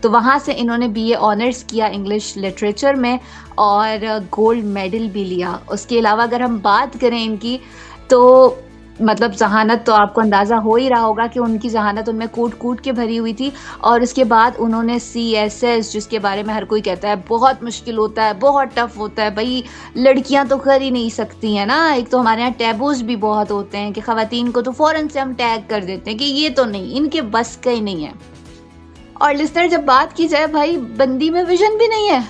تو وہاں سے انہوں نے BA آنرس کیا انگلش لٹریچر میں اور گولڈ میڈل بھی لیا. اس کے علاوہ اگر ہم بات کریں ان کی تو مطلب ذہانت تو آپ کو اندازہ ہو ہی رہا ہوگا کہ ان کی ذہانت ان میں کوٹ کوٹ کے بھری ہوئی تھی. اور اس کے بعد انہوں نے CSS جس کے بارے میں ہر کوئی کہتا ہے بہت مشکل ہوتا ہے, بہت ٹف ہوتا ہے, بھائی لڑکیاں تو کر ہی نہیں سکتی ہیں نا. ایک تو ہمارے یہاں ٹیبوز بھی بہت ہوتے ہیں کہ خواتین کو تو فوراً سے ہم ٹیگ کر دیتے ہیں کہ یہ تو نہیں, ان کے بس کا ہی نہیں ہے. اور لسنر جب بات کی جائے بھائی بندی میں ویژن بھی نہیں ہے,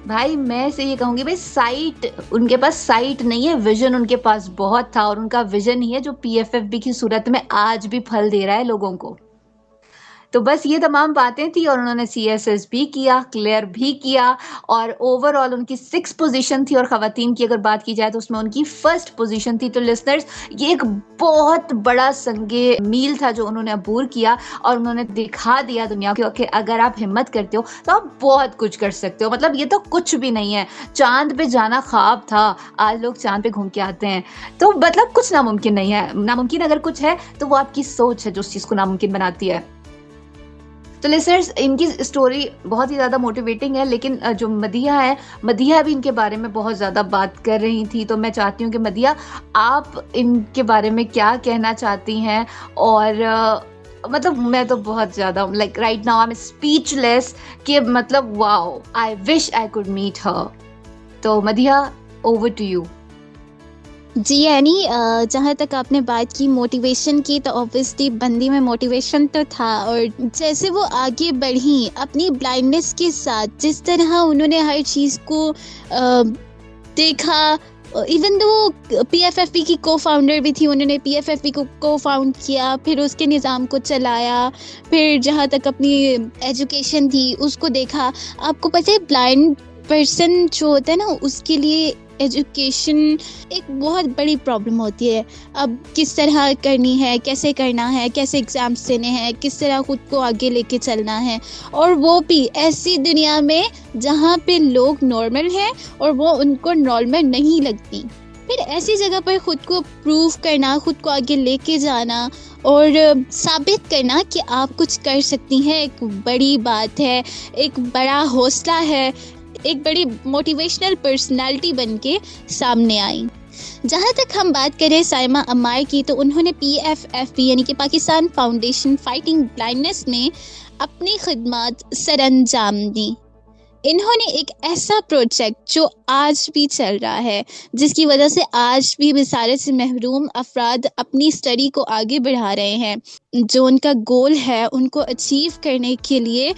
بھائی میں سے یہ کہوں گی بھائی سائٹ ان کے پاس سائٹ نہیں ہے, ویژن ان کے پاس بہت تھا. اور ان کا ویژن ہی ہے جو PFFB کی صورت میں آج بھی پھل دے رہا ہے لوگوں کو. تو بس یہ تمام باتیں تھی اور انہوں نے CSS بھی کیا, کلیئر بھی کیا, اور اوور آل ان کی 6 پوزیشن تھی. اور خواتین کی اگر بات کی جائے تو اس میں ان کی 1st پوزیشن تھی. تو لسنرز یہ ایک بہت بڑا سنگے میل تھا جو انہوں نے عبور کیا, اور انہوں نے دکھا دیا دنیا کو کہ اگر آپ ہمت کرتے ہو تو آپ بہت کچھ کر سکتے ہو. مطلب یہ تو کچھ بھی نہیں ہے, چاند پہ جانا خواب تھا, آج لوگ چاند پہ گھوم کے آتے ہیں. تو مطلب کچھ ناممکن نہیں ہے. ناممکن اگر کچھ ہے تو وہ آپ کی سوچ ہے جو اس چیز کو ناممکن بناتی ہے. تو لسنرز ان کی اسٹوری بہت ہی زیادہ موٹیویٹنگ ہے. لیکن جو مدیحہ ہے, مدیحہ بھی ان کے بارے میں بہت زیادہ بات کر رہی تھی. تو میں چاہتی ہوں کہ مدیحہ آپ ان کے بارے میں کیا کہنا چاہتی ہیں. اور مطلب میں تو بہت زیادہ like right now I am speechless کہ مطلب واو, آئی وش آئی کوڈ میٹ ہر. تو مدیحہ اوور ٹو یو. جی یعنی جہاں تک آپ نے بات کی موٹیویشن کی, تو اوبویسلی بندی میں موٹیویشن تو تھا. اور جیسے وہ آگے بڑھیں اپنی بلائنڈنیس کے ساتھ, جس طرح انہوں نے ہر چیز کو دیکھا, ایون دو وہ PFFB کی کو فاؤنڈر بھی تھی, انہوں نے PFFB کو فاؤنڈ کیا, پھر اس کے نظام کو چلایا, پھر جہاں تک اپنی ایجوکیشن تھی اس کو دیکھا. آپ کو پتہ ہے بلائنڈ پرسن جو ہوتا ہے نا, اس کے لیے ایجوکیشن ایک بہت بڑی پرابلم ہوتی ہے. اب کس طرح کرنی ہے, کیسے کرنا ہے, کیسے ایگزامس دینے ہیں, کس طرح خود کو آگے لے کے چلنا ہے, اور وہ بھی ایسی دنیا میں جہاں پہ لوگ نارمل ہیں اور وہ ان کو نارمل نہیں لگتی. پھر ایسی جگہ پر خود کو پروو کرنا, خود کو آگے لے کے جانا اور ثابت کرنا کہ آپ کچھ کر سکتی ہیں, ایک بڑی بات ہے, ایک بڑا حوصلہ ہے, ایک بڑی موٹیویشنل پرسنالٹی بن کے سامنے آئی. جہاں تک ہم بات کریں سائمہ عمار کی, تو انہوں نے PFFB یعنی کہ پاکستان فاؤنڈیشن فائٹنگ بلائنڈنس میں اپنی خدمات سر انجام دیں. انہوں نے ایک ایسا پروجیکٹ جو آج بھی چل رہا ہے, جس کی وجہ سے آج بھی بصارت سے محروم افراد اپنی اسٹڈی کو آگے بڑھا رہے ہیں, جو ان کا گول ہے ان کو اچیو کرنے کے لیے.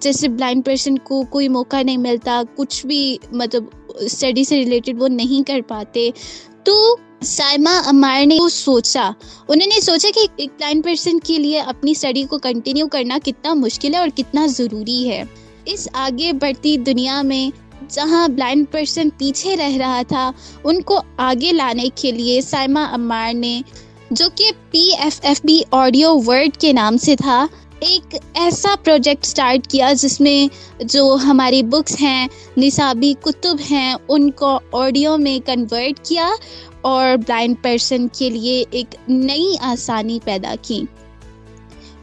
جیسے بلائنڈ پرسن کو کوئی موقع نہیں ملتا, کچھ بھی مطلب اسٹڈی سے ریلیٹڈ وہ نہیں کر پاتے, تو سائمہ عمار نے وہ سوچا, انہوں نے سوچا کہ ایک بلائنڈ پرسن کے لیے اپنی اسٹڈی کو کنٹینیو کرنا کتنا مشکل ہے اور کتنا ضروری ہے. اس آگے بڑھتی دنیا میں جہاں بلائنڈ پرسن پیچھے رہ رہا تھا, ان کو آگے لانے کے لیے سائمہ عمار نے, جو کہ PFFB آڈیو ورڈ کے نام سے تھا, ایک ایسا پروجیکٹ سٹارٹ کیا جس میں جو ہماری بکس ہیں, نصابی کتب ہیں, ان کو آڈیو میں کنورٹ کیا اور بلائنڈ پرسن کے لیے ایک نئی آسانی پیدا کی.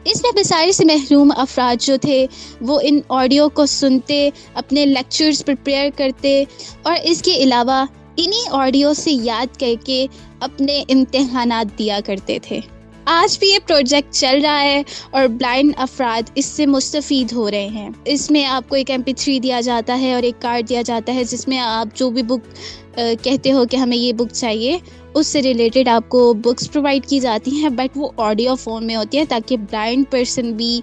اس میں بصارت سے محروم افراد جو تھے وہ ان آڈیو کو سنتے, اپنے لیکچرز پریپیئر کرتے, اور اس کے علاوہ انہی آڈیو سے یاد کر کے اپنے امتحانات دیا کرتے تھے. آج بھی یہ پروجیکٹ چل رہا ہے اور بلائنڈ افراد اس سے مستفید ہو رہے ہیں. اس میں آپ کو ایک MP3 دیا جاتا ہے اور ایک کارڈ دیا جاتا ہے, جس میں آپ جو بھی بک کہتے ہو کہ ہمیں یہ بک چاہیے, اس سے ریلیٹڈ آپ کو بکس پرووائڈ کی جاتی ہیں, بٹ وہ آڈیو فارم میں ہوتی ہے, تاکہ بلائنڈ پرسن بھی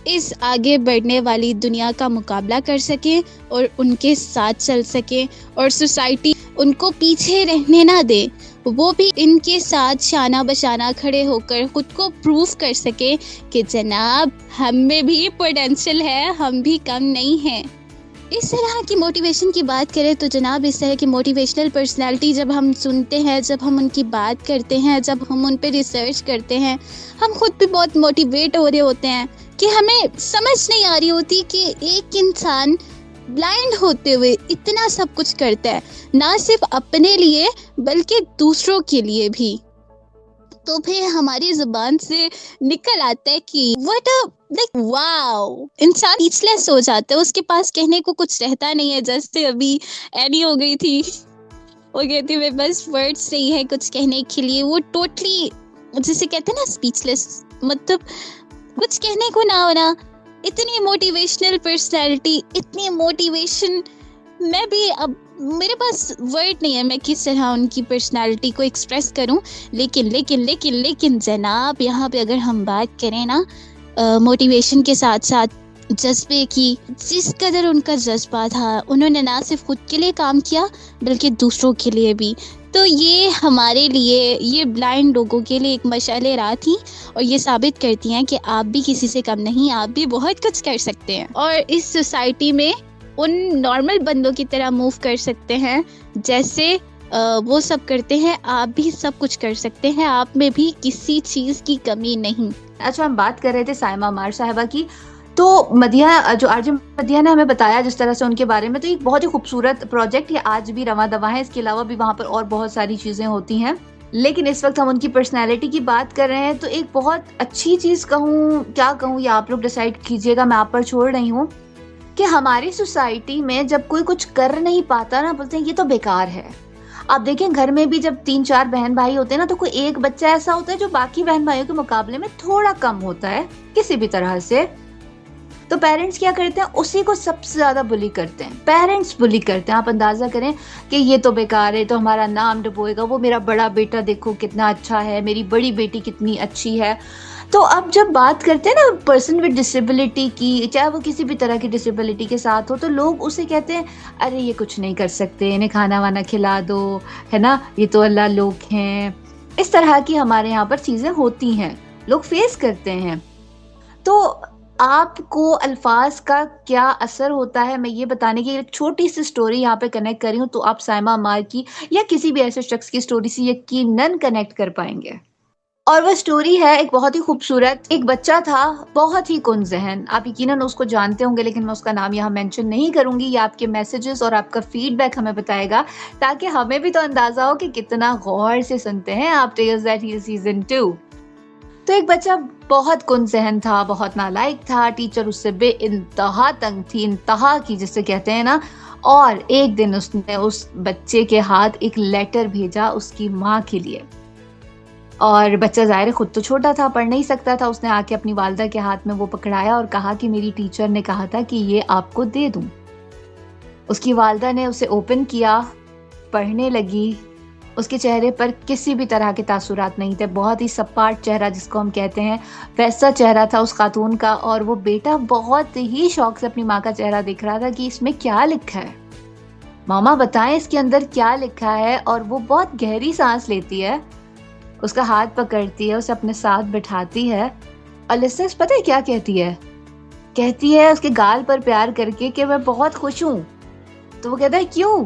اس آگے بڑھنے والی دنیا کا مقابلہ کر سکیں اور ان کے ساتھ چل سکیں, اور سوسائٹی ان کو پیچھے رہنے نہ دے, وہ بھی ان کے ساتھ شانہ بشانہ کھڑے ہو کر خود کو پروو کر سکے کہ جناب ہم میں بھی پوٹینشیل ہے, ہم بھی کم نہیں ہیں. اس طرح کی موٹیویشن کی بات کریں تو جناب اس طرح کی موٹیویشنل پرسنالٹی جب ہم سنتے ہیں, جب ہم ان کی بات کرتے ہیں, جب ہم ان پہ ریسرچ کرتے ہیں, ہم خود بھی بہت موٹیویٹ ہو رہے ہوتے ہیں کہ ہمیں سمجھ نہیں آ رہی ہوتی کہ ایک انسان بلائنڈ ہوتے ہوئے اتنا سب کچھ کرتا ہے, نہ صرف اپنے لیے بلکہ دوسروں کے لیے بھی. تو پھر ہماری زبان سے نکل آتا ہے کہ what a like wow. انسان اسپیچلیس ہو جاتا ہے, اس کے پاس کہنے کو کچھ رہتا نہیں ہے. جیسے ابھی اینی ہو گئی تھی, وہ کہتی میں بس ورڈس نہیں ہے کچھ کہنے کے لیے. وہ ٹوٹلی جسے کہتے ہیں نا اسپیچلیس, مطلب کچھ کہنے کو نہ ہونا. اتنی موٹیویشنل پرسنالٹی, اتنی موٹیویشن. میں بھی اب میرے پاس ورڈ نہیں ہے میں کس طرح ان کی پرسنالٹی کو ایکسپریس کروں. لیکن جناب, یہاں پہ اگر ہم بات کریں نا موٹیویشن کے ساتھ ساتھ جذبے کی, جس قدر ان کا جذبہ تھا, انہوں نے نہ صرف خود کے لیے کام کیا بلکہ دوسروں کے لیے بھی. تو یہ ہمارے لیے, یہ بلائنڈ لوگوں کے لیے ایک مشعل راہ تھی, اور یہ ثابت کرتی ہیں کہ آپ بھی کسی سے کم نہیں, آپ بھی بہت کچھ کر سکتے ہیں, اور اس سوسائٹی میں ان نارمل بندوں کی طرح موو کر سکتے ہیں جیسے وہ سب کرتے ہیں. آپ بھی سب کچھ کر سکتے ہیں, آپ میں بھی کسی چیز کی کمی نہیں. اچھا, ہم بات کر رہے تھے سائمہ عمار صاحبہ کی, تو مدیحہ جو آرجے مدیحہ نے ہمیں بتایا جس طرح سے ان کے بارے میں, تو ایک بہت ہی خوبصورت پروجیکٹ یہ آج بھی رواں دواں ہے. اس کے علاوہ بھی وہاں پر اور بہت ساری چیزیں ہوتی ہیں, لیکن اس وقت ہم ان کی پرسنالٹی کی بات کر رہے ہیں. تو ایک بہت اچھی چیز کہوں, کیا کہوں, یہ آپ لوگ ڈیسائیڈ کیجئے گا, میں آپ پر چھوڑ رہی ہوں, کہ ہماری سوسائٹی میں جب کوئی کچھ کر نہیں پاتا نا, بولتے ہیں یہ تو بیکار ہے. آپ دیکھیں گھر میں بھی جب 3-4 بہن بھائی ہوتے ہیں نا, تو کوئی ایک بچہ ایسا ہوتا ہے جو باقی بہن بھائیوں کے مقابلے میں تھوڑا کم ہوتا ہے کسی بھی طرح سے. تو پیرنٹس کیا کرتے ہیں, اسی کو سب سے زیادہ بلی کرتے ہیں. پیرنٹس بلی کرتے ہیں. آپ اندازہ کریں کہ یہ تو بیکار ہے, تو ہمارا نام ڈبوئے گا, وہ میرا بڑا بیٹا دیکھو کتنا اچھا ہے, میری بڑی بیٹی کتنی اچھی ہے. تو اب جب بات کرتے ہیں نا پرسن ود ڈسیبلٹی کی, چاہے وہ کسی بھی طرح کی ڈسیبلٹی کے ساتھ ہو, تو لوگ اسے کہتے ہیں ارے یہ کچھ نہیں کر سکتے, انہیں کھانا وانا کھلا دو, ہے نا, یہ تو اللہ لوگ ہیں. اس طرح کی ہمارے یہاں پر چیزیں ہوتی ہیں, لوگ فیس کرتے ہیں. تو آپ کو الفاظ کا کیا اثر ہوتا ہے, میں یہ بتانے کی ایک چھوٹی سی سٹوری یہاں پہ کنیکٹ کری ہوں, تو آپ سائمہ عمار کی یا کسی بھی ایسے شخص کی سٹوری سے یقیناً کنیکٹ کر پائیں گے. اور وہ سٹوری ہے ایک بہت ہی خوبصورت, ایک بچہ تھا بہت ہی کن ذہن, آپ یقیناً اس کو جانتے ہوں گے, لیکن میں اس کا نام یہاں مینشن نہیں کروں گی. یہ آپ کے میسیجز اور آپ کا فیڈ بیک ہمیں بتائے گا, تاکہ ہمیں بھی تو اندازہ ہو کہ کتنا غور سے سنتے ہیں آپ ٹیلز دیٹ ہی سیزن 2. تو ایک بچہ بہت کن ذہن تھا, بہت نالائق تھا, ٹیچر اس سے بے انتہا تنگ تھی, انتہا کی جسے کہتے ہیں نا. اور ایک دن اس نے اس بچے کے ہاتھ ایک لیٹر بھیجا اس کی ماں کے لیے, اور بچہ ظاہر خود تو چھوٹا تھا, پڑھ نہیں سکتا تھا. اس نے آ کے اپنی والدہ کے ہاتھ میں وہ پکڑایا اور کہا کہ میری ٹیچر نے کہا تھا کہ یہ آپ کو دے دوں. اس کی والدہ نے اسے اوپن کیا, پڑھنے لگی. اس کے چہرے پر کسی بھی طرح کے تاثرات نہیں تھے, بہت ہی سپاٹ چہرہ جس کو ہم کہتے ہیں ویسا چہرہ تھا اس خاتون کا. اور وہ بیٹا بہت ہی شوق سے اپنی ماں کا چہرہ دیکھ رہا تھا کہ اس میں کیا لکھا ہے, ماما بتائیں اس کے اندر کیا لکھا ہے. اور وہ بہت گہری سانس لیتی ہے, اس کا ہاتھ پکڑتی ہے, اسے اپنے ساتھ بٹھاتی ہے, اور لسنرز پتہ ہے کیا کہتی ہے اس کے گال پر پیار کر کے کہ میں بہت خوش ہوں. تو وہ کہتا ہے کیوں؟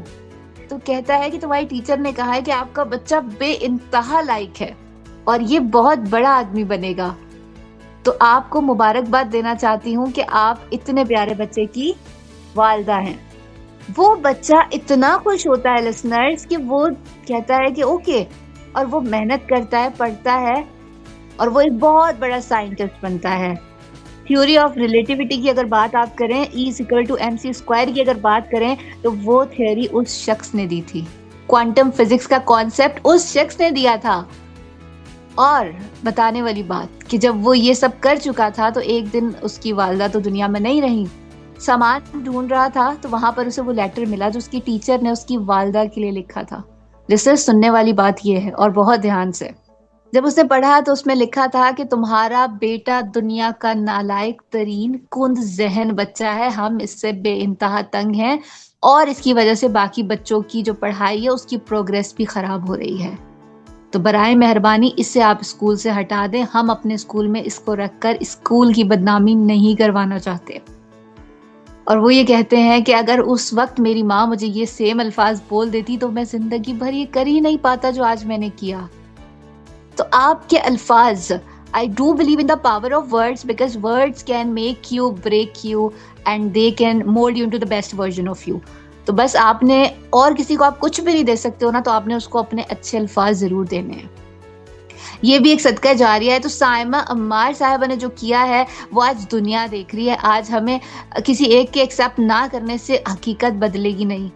تو کہتا ہے کہ تمہاری ٹیچر نے کہا ہے کہ آپ کا بچہ بے انتہا لائق ہے اور یہ بہت بڑا آدمی بنے گا. تو آپ کو مبارکباد دینا چاہتی ہوں کہ آپ اتنے پیارے بچے کی والدہ ہیں. وہ بچہ اتنا خوش ہوتا ہے لسنرز کہ وہ کہتا ہے کہ اوکے, اور وہ محنت کرتا ہے, پڑھتا ہے, اور وہ ایک بہت بڑا سائنٹسٹ بنتا ہے. تھیوری آف ریلیٹیوٹی کی اگر بات آپ کریں, E=mc² کی اگر بات کریں, تو وہ تھیوری اس شخص نے دی تھی. کوانٹم فزکس کا کانسیپٹ اس شخص نے دیا تھا. اور بتانے والی بات کہ جب وہ یہ سب کر چکا تھا, تو ایک دن اس کی والدہ تو دنیا میں نہیں رہی, سامان ڈھونڈ رہا تھا, تو وہاں پر اسے وہ لیٹر ملا جو اس کی ٹیچر نے اس کی والدہ کے لیے لکھا تھا. جسے سننے والی بات یہ ہے, اور بہت دھیان سے جب اس نے پڑھا, تو اس میں لکھا تھا کہ تمہارا بیٹا دنیا کا نالائق ترین کند ذہن بچہ ہے, ہم اس سے بے انتہا تنگ ہیں, اور اس کی وجہ سے باقی بچوں کی جو پڑھائی ہے اس کی پروگریس بھی خراب ہو رہی ہے. تو برائے مہربانی اسے آپ اسکول سے ہٹا دیں, ہم اپنے اسکول میں اس کو رکھ کر اسکول کی بدنامی نہیں کروانا چاہتے. اور وہ یہ کہتے ہیں کہ اگر اس وقت میری ماں مجھے یہ سیم الفاظ بول دیتی تو میں زندگی بھر یہ کر ہی نہیں پاتا جو آج میں نے کیا. تو آپ کے الفاظ, I do believe in the power of words because words can make you, break you and they can mold you into the best version of you. تو بس آپ نے, اور کسی کو آپ کچھ بھی نہیں دے سکتے ہو نا, تو آپ نے اس کو اپنے اچھے الفاظ ضرور دینے ہیں. یہ بھی ایک صدقہ جاریہ ہے. تو سائمہ عمار صاحبہ نے جو کیا ہے وہ آج دنیا دیکھ رہی ہے. آج ہمیں کسی ایک کے ایکسیپٹ نہ کرنے سے حقیقت بدلے گی نہیں.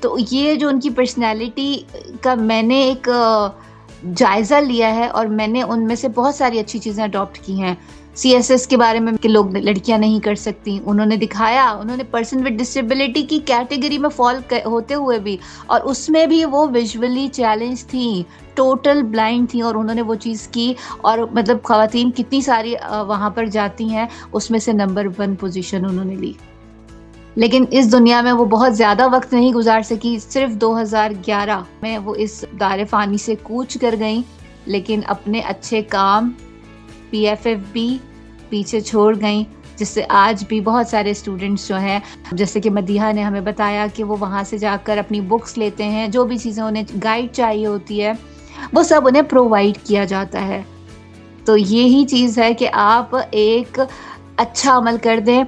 تو یہ جو ان کی پرسنالٹی کا میں نے ایک جائزہ لیا ہے اور میں نے ان میں سے بہت ساری اچھی چیزیں اڈاپٹ کی ہیں. سی ایس ایس کے بارے میں کہ لوگ لڑکیاں نہیں کر سکتی, انہوں نے دکھایا. انہوں نے پرسن ود ڈسیبلٹی کی کیٹیگری میں فال ہوتے ہوئے بھی, اور اس میں بھی وہ ویژولی چیلنج تھیں, ٹوٹل بلائنڈ تھیں, اور انہوں نے وہ چیز کی. اور مطلب خواتین کتنی ساری وہاں پر جاتی ہیں, اس میں سے نمبر 1 پوزیشن انہوں نے لی. لیکن اس دنیا میں وہ بہت زیادہ وقت نہیں گزار سکی. صرف 2011 میں وہ اس دار فانی سے کوچ کر گئیں, لیکن اپنے اچھے کام PFF بھی پیچھے چھوڑ گئیں, جس سے آج بھی بہت سارے اسٹوڈنٹس جو ہیں, جیسے کہ مدیحہ نے ہمیں بتایا کہ وہ وہاں سے جا کر اپنی بکس لیتے ہیں, جو بھی چیزیں انہیں گائیڈ چاہیے ہوتی ہے وہ سب انہیں پرووائڈ کیا جاتا ہے. تو یہی چیز ہے کہ آپ ایک اچھا عمل کر دیں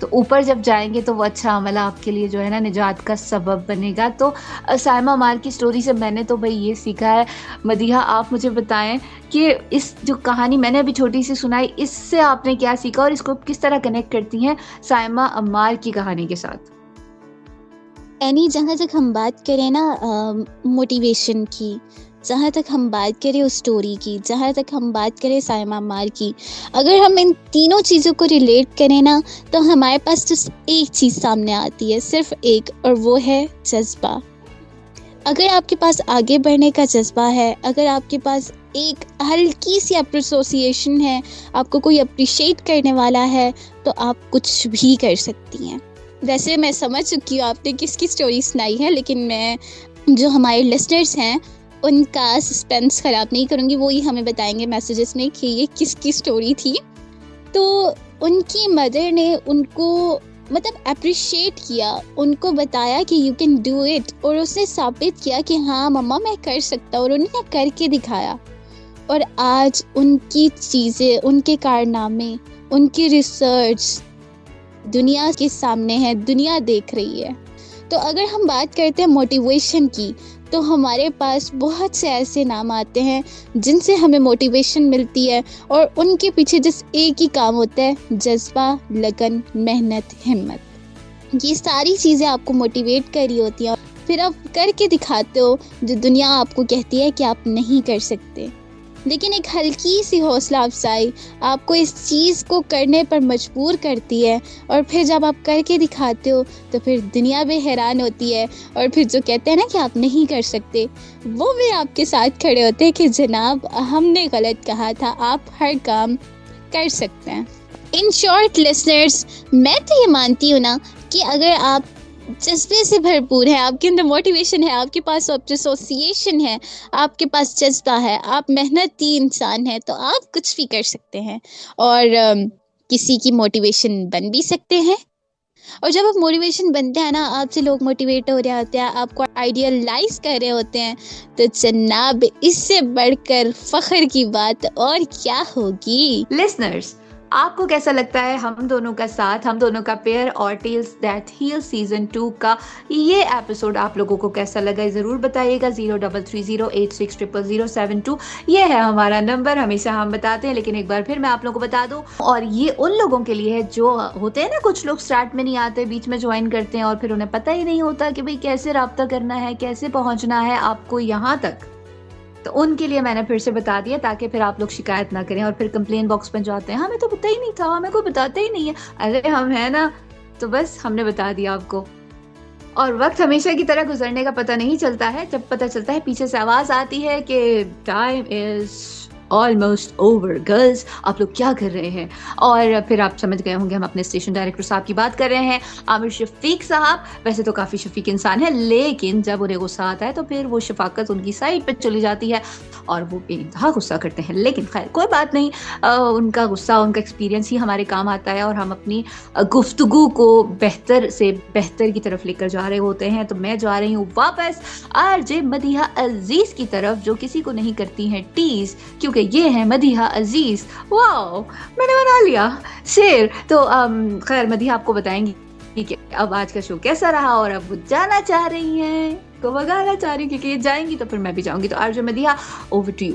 تو اوپر جب جائیں گے تو وہ اچھا عمل آپ کے لیے جو ہے نا نجات کا سبب بنے گا. تو سائمہ عمار کی سٹوری سے میں نے تو بھائی یہ سیکھا ہے. مدیحہ آپ مجھے بتائیں کہ اس جو کہانی میں نے ابھی چھوٹی سی سنائی, اس سے آپ نے کیا سیکھا اور اس کو کس طرح کنیکٹ کرتی ہیں سائمہ عمار کی کہانی کے ساتھ؟ اینی جہاں تک ہم بات کریں نا موٹیویشن کی, جہاں تک ہم بات کریں اس سٹوری کی, جہاں تک ہم بات کریں سائمہ عمار کی, اگر ہم ان تینوں چیزوں کو ریلیٹ کریں نا تو ہمارے پاس جس ایک چیز سامنے آتی ہے, صرف ایک, اور وہ ہے جذبہ. اگر آپ کے پاس آگے بڑھنے کا جذبہ ہے, اگر آپ کے پاس ایک ہلکی سی اپریسوسیشن ہے, آپ کو کوئی اپریشیٹ کرنے والا ہے, تو آپ کچھ بھی کر سکتی ہیں. ویسے میں سمجھ چکی ہوں آپ نے کس کی سٹوری سنائی ہے, لیکن میں جو ہمارے لسنرز ہیں ان کا سسپینس خراب نہیں کروں گی, وہی ہمیں بتائیں گے میسیجز میں کہ یہ کس کی سٹوری تھی. تو ان کی مدر نے ان کو مطلب اپریشیٹ کیا, ان کو بتایا کہ یو کین ڈو اٹ, اور اس نے ثابت کیا کہ ہاں مما میں کر سکتا ہوں, اور انہوں نے کر کے دکھایا. اور آج ان کی چیزیں, ان کے کارنامے, ان کی ریسرچ دنیا کے سامنے ہے, دنیا دیکھ رہی ہے. تو اگر ہم بات کرتے ہیں موٹیویشن کی, تو ہمارے پاس بہت سے ایسے نام آتے ہیں جن سے ہمیں موٹیویشن ملتی ہے, اور ان کے پیچھے جس ایک ہی کام ہوتا ہے, جذبہ, لگن, محنت, ہمت. یہ ساری چیزیں آپ کو موٹیویٹ کر رہی ہوتی ہیں, پھر آپ کر کے دکھاتے ہو جو دنیا آپ کو کہتی ہے کہ آپ نہیں کر سکتے. لیکن ایک ہلکی سی حوصلہ افزائی آپ کو اس چیز کو کرنے پر مجبور کرتی ہے, اور پھر جب آپ کر کے دکھاتے ہو تو پھر دنیا بھی حیران ہوتی ہے, اور پھر جو کہتے ہیں نا کہ آپ نہیں کر سکتے, وہ بھی آپ کے ساتھ کھڑے ہوتے ہیں کہ جناب ہم نے غلط کہا تھا, آپ ہر کام کر سکتے ہیں. ان شارٹ لسنرز, میں تو یہ مانتی ہوں نا کہ اگر آپ جذبے سے بھرپور ہے, آپ کے اندر موٹیویشن ہے, آپ کے پاس ایسوسیشن ہے, آپ کے پاس جذبہ ہے, آپ محنتی انسان ہیں, تو آپ کچھ بھی کر سکتے ہیں اور کسی کی موٹیویشن بن بھی سکتے ہیں. اور جب آپ موٹیویشن بنتے ہیں نا, آپ سے لوگ موٹیویٹ ہو رہے ہوتے ہیں, آپ کو آئیڈیلائز کر رہے ہوتے ہیں, تو جناب اس سے بڑھ کر فخر کی بات اور کیا ہوگی. لسنرز, آپ کو کیسا لگتا ہے ہم دونوں کا ساتھ, ہم دونوں کا پیئر اور ٹیلز دیٹ ہیل سیزن 2 کا یہ ایپیسوڈ آپ لوگوں کو کیسا لگا ضرور بتائیے گا. 0330860072 یہ ہے ہمارا نمبر, ہمیشہ ہم بتاتے ہیں, لیکن ایک بار پھر میں آپ لوگوں کو بتا دوں, اور یہ ان لوگوں کے لیے ہے جو ہوتے ہیں نا, کچھ لوگ سٹارٹ میں نہیں آتے, بیچ میں جوائن کرتے ہیں اور پھر انہیں پتہ ہی نہیں ہوتا کہ بھئی کیسے رابطہ کرنا ہے, کیسے پہنچنا ہے آپ کو یہاں تک. تو ان کے لیے میں نے پھر سے بتا دیا تاکہ پھر آپ لوگ شکایت نہ کریں اور پھر کمپلین باکس میں جاتے ہیں ہمیں تو پتہ ہی نہیں تھا, ہمیں کوئی بتاتا ہی نہیں ہے. ارے ہم ہیں نا, تو بس ہم نے بتا دیا آپ کو. اور وقت ہمیشہ کی طرح گزرنے کا پتہ نہیں چلتا ہے, جب پتہ چلتا ہے پیچھے سے آواز آتی ہے کہ time is almost over. Girls آپ لوگ کیا کر رہے ہیں؟ اور پھر آپ سمجھ گئے ہوں گے ہم اپنے اسٹیشن ڈائریکٹر صاحب کی بات کر رہے ہیں, عامر شفیق صاحب. ویسے تو کافی شفیق انسان ہے, لیکن جب انہیں غصہ آتا ہے تو پھر وہ شفاقت ان کی سائڈ پہ چلی جاتی ہے اور وہ بے انتہا غصہ کرتے ہیں. لیکن خیر کوئی بات نہیں, ان کا غصہ, ان کا ایکسپیرینس ہی ہمارے کام آتا ہے, اور ہم اپنی گفتگو کو بہتر سے بہتر کی طرف لے کر جا رہے ہوتے ہیں. تو میں جا رہی ہوں واپس RJ مدیحہ عزیز کی طرف, جو کسی کو نہیں کرتی ہیں ٹیز, کیونکہ یہ ہے مدیحہ عزیز. واو, میں نے بنا لیا شیر. تو خیر مدیحہ آپ کو بتائیں گی کہ اب آج کا شو کیسا رہا, اور اب وہ جانا چاہ رہی ہیں, کو بگانا چاہ رہی ہیں, کیونکہ یہ جائیں گی تو پھر میں بھی جاؤں گی. تو RJ Madiha, over to you.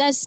10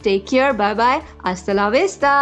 Take care, bye bye, hasta la vista.